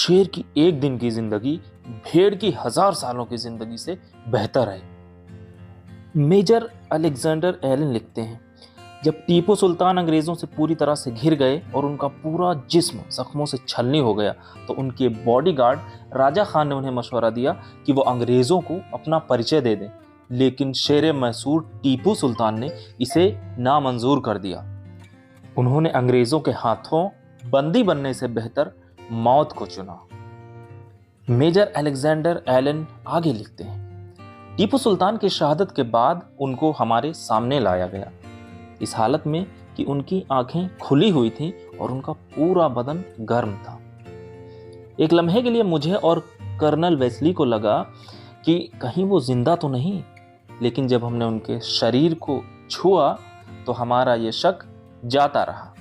शेर की एक दिन की जिंदगी भेड़ की 1000 सालों की जिंदगी से बेहतर है। मेजर अलेक्जेंडर एलन लिखते हैं, जब टीपू सुल्तान अंग्रेजों से पूरी तरह से घिर गए और उनका पूरा जिस्म जख्मों से छलनी हो गया तो उनके बॉडीगार्ड राजा खान ने उन्हें मशवरा दिया कि वो अंग्रेजों को अपना परिचय दे दें, लेकिन शेर मैसूर टीपू सुल्तान ने इसे नामंजूर कर दिया। उन्होंने अंग्रेजों के हाथों बंदी बनने से बेहतर मौत को चुना। मेजर अलेक्जेंडर एलन आगे लिखते हैं, टीपू सुल्तान की शहादत के बाद उनको हमारे सामने लाया गया, इस हालत में कि उनकी आंखें खुली हुई थीं और उनका पूरा बदन गर्म था। एक लम्हे के लिए मुझे और कर्नल वेस्ली को लगा कि कहीं वो जिंदा तो नहीं, लेकिन जब हमने उनके शरीर को छुआ तो हमारा ये शक जाता रहा।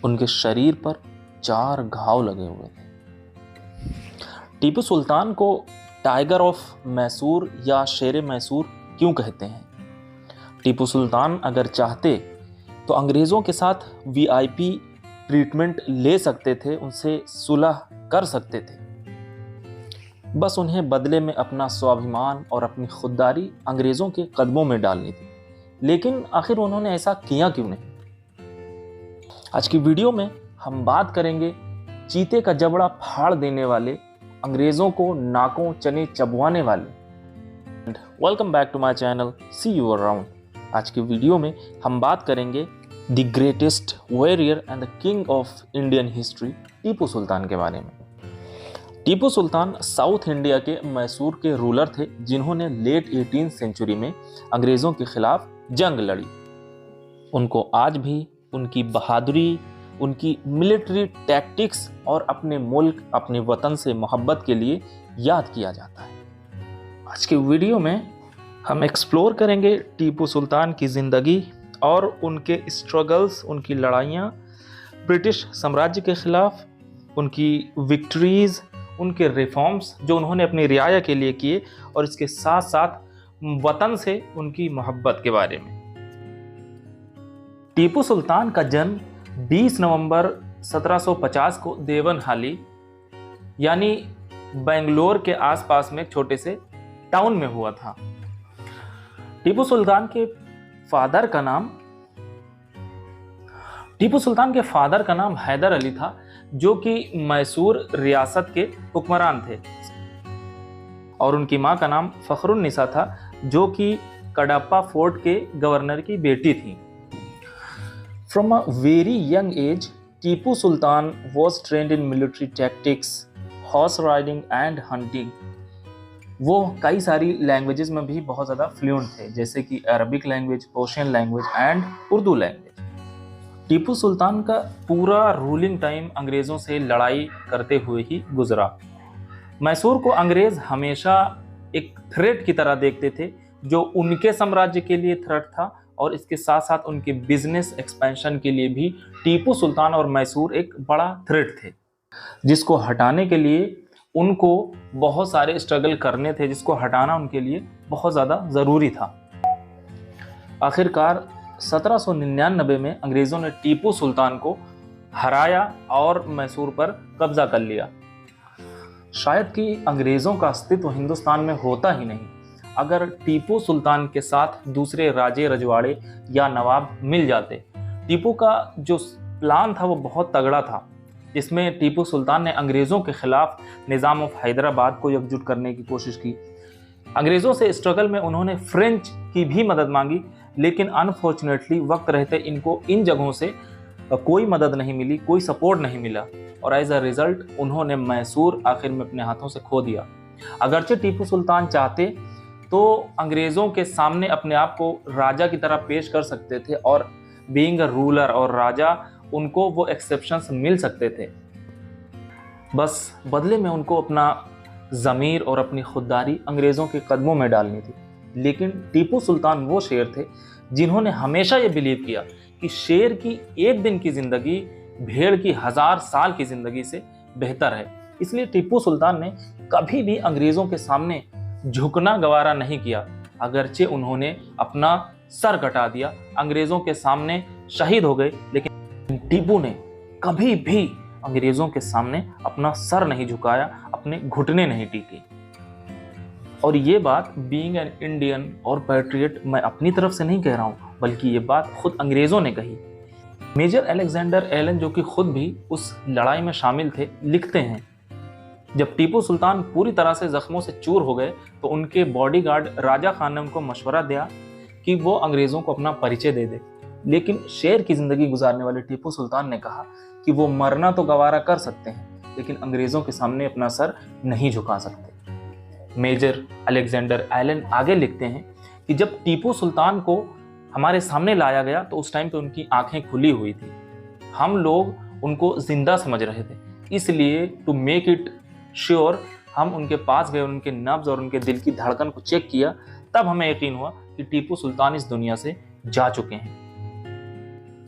उनके शरीर पर 4 घाव लगे हुए थे। टीपू सुल्तान को टाइगर ऑफ मैसूर या शेर मैसूर क्यों कहते हैं? टीपू सुल्तान अगर चाहते तो अंग्रेज़ों के साथ वीआईपी ट्रीटमेंट ले सकते थे, उनसे सुलह कर सकते थे। बस उन्हें बदले में अपना स्वाभिमान और अपनी खुददारी अंग्रेज़ों के कदमों में डालनी थी। लेकिन आखिर उन्होंने ऐसा किया क्यों नहीं? आज की वीडियो में हम बात करेंगे चीते का जबड़ा फाड़ देने वाले, अंग्रेज़ों को नाकों चने चबवाने वाले। Welcome back to my channel, see you around. आज की वीडियो में हम बात करेंगे the greatest warrior and the king of Indian history, Tipu Sultan के बारे में। टीपू सुल्तान साउथ इंडिया के मैसूर के रूलर थे, जिन्होंने लेट 18th सेंचुरी में अंग्रेज़ों के खिलाफ जंग लड़ी। उनको आज भी उनकी बहादुरी, उनकी मिलिट्री टैक्टिक्स और अपने मुल्क, अपने वतन से मोहब्बत के लिए याद किया जाता है। आज के वीडियो में हम एक्सप्लोर करेंगे टीपू सुल्तान की ज़िंदगी और उनके स्ट्रगल्स, उनकी लड़ाइयाँ ब्रिटिश साम्राज्य के ख़िलाफ़, उनकी विक्ट्रीज़, उनके रिफॉर्म्स जो उन्होंने अपनी रियाया के लिए किए, और इसके साथ साथ वतन से उनकी मोहब्बत के बारे में। टीपू सुल्तान का जन्म 20 नवंबर 1750 को देवनहाली यानी बेंगलोर के आसपास में एक छोटे से टाउन में हुआ था। टीपू सुल्तान के फादर का नाम हैदर अली था, जो कि मैसूर रियासत के हुक्मरान थे, और उनकी मां का नाम फखरुन्निसा था, जो कि कडप्पा फोर्ट के गवर्नर की बेटी थी। From a very young age, Tipu Sultan was trained in military tactics, horse riding and hunting. वो कई सारी लैंग्वेजेस में भी बहुत ज़्यादा फ्लुएंट थे, जैसे कि Arabic language, Persian language and Urdu language. Tipu Sultan का पूरा रूलिंग टाइम अंग्रेज़ों से लड़ाई करते हुए ही गुजरा। मैसूर को अंग्रेज़ हमेशा एक थ्रेट की तरह देखते थे, जो उनके साम्राज्य के लिए थ्रेट था, और इसके साथ साथ उनके बिजनेस एक्सपेंशन के लिए भी टीपू सुल्तान और मैसूर एक बड़ा थ्रेट थे, जिसको हटाने के लिए उनको बहुत सारे स्ट्रगल करने थे, जिसको हटाना उनके लिए बहुत ज़्यादा ज़रूरी था। आखिरकार 1799 में अंग्रेज़ों ने टीपू सुल्तान को हराया और मैसूर पर कब्जा कर लिया। शायद कि अंग्रेज़ों का अस्तित्व हिंदुस्तान में होता ही नहीं अगर टीपू सुल्तान के साथ दूसरे राजे रजवाड़े या नवाब मिल जाते। टीपू का जो प्लान था वो बहुत तगड़ा था, जिसमें टीपू सुल्तान ने अंग्रेज़ों के खिलाफ निज़ाम ऑफ हैदराबाद को एकजुट करने की कोशिश की। अंग्रेज़ों से स्ट्रगल में उन्होंने फ्रेंच की भी मदद मांगी, लेकिन अनफॉर्चुनेटली वक्त रहते इनको इन जगहों से कोई मदद नहीं मिली, कोई सपोर्ट नहीं मिला, और एज अ रिज़ल्ट उन्होंने मैसूर आखिर में अपने हाथों से खो दिया। अगरचे टीपू सुल्तान चाहते तो अंग्रेज़ों के सामने अपने आप को राजा की तरह पेश कर सकते थे, और बीइंग अ रूलर और राजा उनको वो एक्सेप्शंस मिल सकते थे। बस बदले में उनको अपना ज़मीर और अपनी खुददारी अंग्रेज़ों के कदमों में डालनी थी। लेकिन टीपू सुल्तान वो शेर थे जिन्होंने हमेशा ये बिलीव किया कि शेर की एक दिन की ज़िंदगी भेड़ की 1000 साल की ज़िंदगी से बेहतर है। इसलिए टीपू सुल्तान ने कभी भी अंग्रेज़ों के सामने झुकना गवारा नहीं किया, अगरचे उन्होंने अपना सर कटा दिया, अंग्रेज़ों के सामने शहीद हो गए, लेकिन टीपू ने कभी भी अंग्रेजों के सामने अपना सर नहीं झुकाया, अपने घुटने नहीं टीके। और ये बात बीइंग एन इंडियन और पैट्रियट मैं अपनी तरफ से नहीं कह रहा हूँ, बल्कि ये बात खुद अंग्रेजों ने कही। मेजर अलेक्जेंडर एलन, जो कि खुद भी उस लड़ाई में शामिल थे, लिखते हैं, जब टीपू सुल्तान पूरी तरह से जख्मों से चूर हो गए तो उनके बॉडीगार्ड राजा खान ने उनको मशवरा दिया कि वो अंग्रेजों को अपना परिचय दे दे। लेकिन शेर की जिंदगी गुजारने वाले टीपू सुल्तान ने कहा कि वो मरना तो गवारा कर सकते हैं, लेकिन अंग्रेजों के सामने अपना सर नहीं झुका सकते। मेजर अलेक्जेंडर एलन आगे लिखते हैं कि जब टीपू सुल्तान को हमारे सामने लाया गया तो उस टाइम पे उनकी आंखें खुली हुई थी। हम लोग उनको जिंदा समझ रहे थे, इसलिए टू मेक इट श्योर हम उनके पास गए, उनके नब्ज और उनके दिल की धड़कन को चेक किया। तब हमें यकीन हुआ कि टीपू सुल्तान इस दुनिया से जा चुके हैं।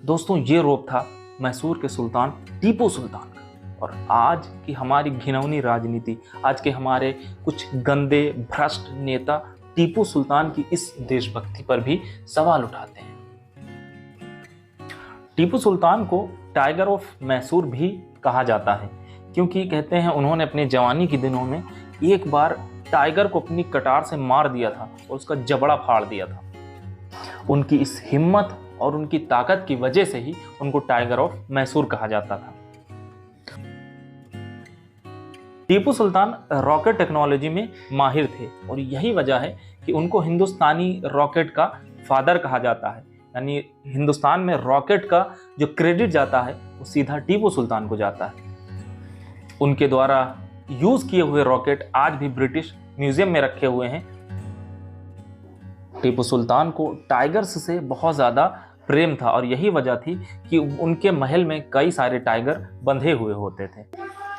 दोस्तों, ये रूप था मैसूर के सुल्तान टीपू सुल्तान का। और आज की हमारी घिनौनी राजनीति, आज के हमारे कुछ गंदे भ्रष्ट नेता टीपू सुल्तान की इस देशभक्ति पर भी सवाल उठाते हैं। टीपू सुल्तान को टाइगर ऑफ मैसूर भी कहा जाता है, क्योंकि कहते हैं उन्होंने अपने जवानी के दिनों में एक बार टाइगर को अपनी कटार से मार दिया था और उसका जबड़ा फाड़ दिया था। उनकी इस हिम्मत और उनकी ताकत की वजह से ही उनको टाइगर ऑफ मैसूर कहा जाता था। टीपू सुल्तान रॉकेट टेक्नोलॉजी में माहिर थे और यही वजह है कि उनको हिंदुस्तानी रॉकेट का फादर कहा जाता है। यानी हिंदुस्तान में रॉकेट का जो क्रेडिट जाता है वो सीधा टीपू सुल्तान को जाता है। उनके द्वारा यूज किए हुए रॉकेट आज भी ब्रिटिश म्यूजियम में रखे हुए हैं। टीपू सुल्तान को टाइगर्स से बहुत ज़्यादा प्रेम था और यही वजह थी कि उनके महल में कई सारे टाइगर बंधे हुए होते थे।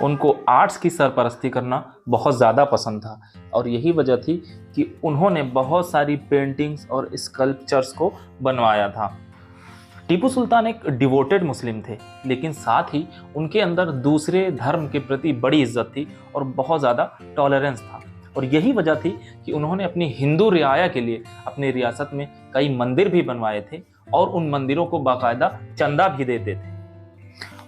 उनको आर्ट्स की सरपरस्ती करना बहुत ज़्यादा पसंद था और यही वजह थी कि उन्होंने बहुत सारी पेंटिंग्स और स्कल्पचर्स को बनवाया था। टीपू सुल्तान एक डिवोटेड मुस्लिम थे, लेकिन साथ ही उनके अंदर दूसरे धर्म के प्रति बड़ी इज्जत थी और बहुत ज़्यादा टॉलरेंस था। और यही वजह थी कि उन्होंने अपनी हिंदू रियाया के लिए अपनी रियासत में कई मंदिर भी बनवाए थे और उन मंदिरों को बाकायदा चंदा भी देते थे।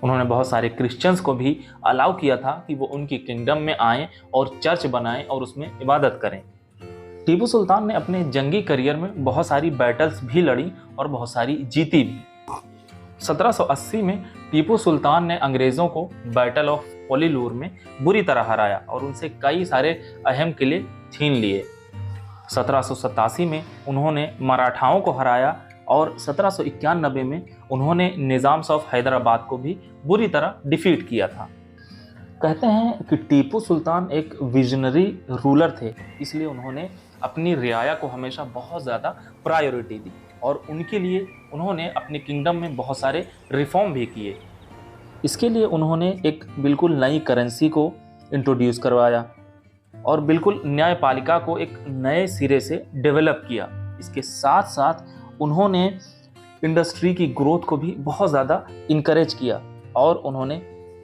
उन्होंने बहुत सारे क्रिश्चियंस को भी अलाउ किया था कि वो उनकी किंगडम में आएँ और चर्च बनाएं और उसमें इबादत करें। टीपू सुल्तान ने अपने जंगी करियर में बहुत सारी बैटल्स भी लड़ी और बहुत सारी जीती भी। 1780 में टीपू सुल्तान ने अंग्रेज़ों को बैटल ऑफ पोलीलूर में बुरी तरह हराया और उनसे कई सारे अहम किले छीन लिए। 1787 में उन्होंने मराठाओं को हराया और 1791 में उन्होंने निज़ाम्स ऑफ हैदराबाद को भी बुरी तरह डिफीट किया था। कहते हैं कि टीपू सुल्तान एक विजनरी रूलर थे, इसलिए उन्होंने अपनी रियाया को हमेशा बहुत ज़्यादा प्रायोरिटी दी और उनके लिए उन्होंने अपने किंगडम में बहुत सारे रिफॉर्म भी किए। इसके लिए उन्होंने एक बिल्कुल नई करेंसी को इंट्रोड्यूस करवाया और बिल्कुल न्यायपालिका को एक नए सिरे से डेवलप किया। इसके साथ साथ उन्होंने इंडस्ट्री की ग्रोथ को भी बहुत ज़्यादा इनकरेज किया और उन्होंने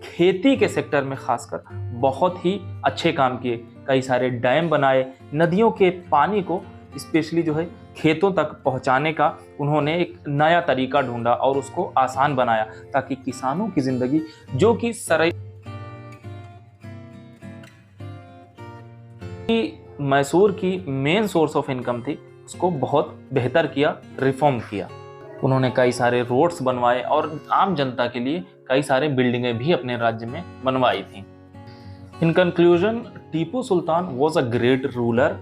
खेती के सेक्टर में खासकर बहुत ही अच्छे काम किए। कई सारे डैम बनाए, नदियों के पानी को स्पेशली जो है खेतों तक पहुंचाने का उन्होंने एक नया तरीका ढूंढा और उसको आसान बनाया ताकि किसानों की जिंदगी, जो कि मैसूर की मेन सोर्स ऑफ इनकम थी, उसको बहुत बेहतर किया, रिफॉर्म किया। उन्होंने कई सारे रोड्स बनवाए और आम जनता के लिए कई सारे बिल्डिंगें भी अपने राज्य में बनवाई थी। In conclusion, Tipu Sultan was a great ruler.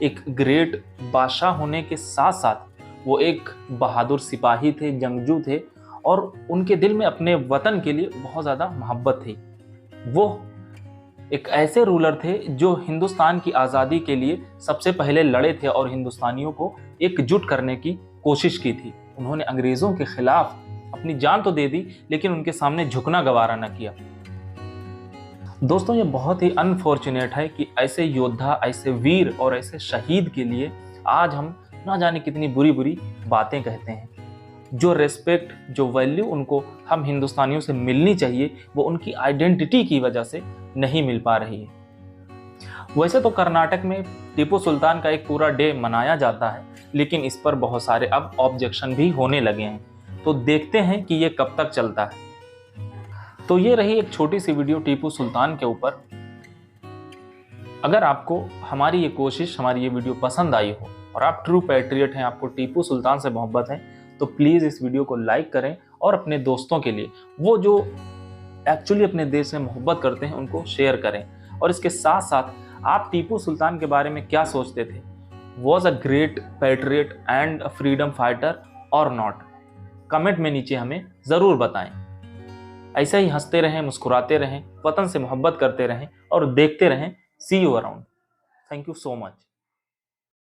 एक ग्रेट बादशाह होने के साथ साथ वो एक बहादुर सिपाही थे, जंगजू थे और उनके दिल में अपने वतन के लिए बहुत ज़्यादा मोहब्बत थी। वो एक ऐसे रूलर थे जो हिंदुस्तान की आज़ादी के लिए सबसे पहले लड़े थे और हिंदुस्तानियों को एकजुट करने की कोशिश की थी। उन्होंने अंग्रेज़ों के खिलाफ अपनी जान तो दे दी, लेकिन उनके सामने झुकना गवारा न किया। दोस्तों, ये बहुत ही अनफॉर्चुनेट है कि ऐसे योद्धा, ऐसे वीर और ऐसे शहीद के लिए आज हम ना जाने कितनी बुरी बुरी बातें कहते हैं। जो रेस्पेक्ट, जो वैल्यू उनको हम हिंदुस्तानियों से मिलनी चाहिए, वो उनकी आइडेंटिटी की वजह से नहीं मिल पा रही है। वैसे तो कर्नाटक में टीपू सुल्तान का एक पूरा डे मनाया जाता है, लेकिन इस पर बहुत सारे अब ऑब्जेक्शन भी होने लगे हैं। तो देखते हैं कि ये कब तक चलता है। तो ये रही एक छोटी सी वीडियो टीपू सुल्तान के ऊपर। अगर आपको हमारी ये कोशिश, हमारी ये वीडियो पसंद आई हो और आप ट्रू पैट्रियट हैं, आपको टीपू सुल्तान से मोहब्बत है, तो प्लीज़ इस वीडियो को लाइक करें और अपने दोस्तों के लिए, वो जो एक्चुअली अपने देश से मोहब्बत करते हैं, उनको शेयर करें। और इसके साथ साथ आप टीपू सुल्तान के बारे में क्या सोचते थे? Was a great patriot and a freedom fighter और नॉट? कमेंट में नीचे हमें ज़रूर बताएं। ऐसे ही हंसते रहें, मुस्कुराते रहें, वतन से मोहब्बत करते रहें और देखते रहें see you around. Thank you so much.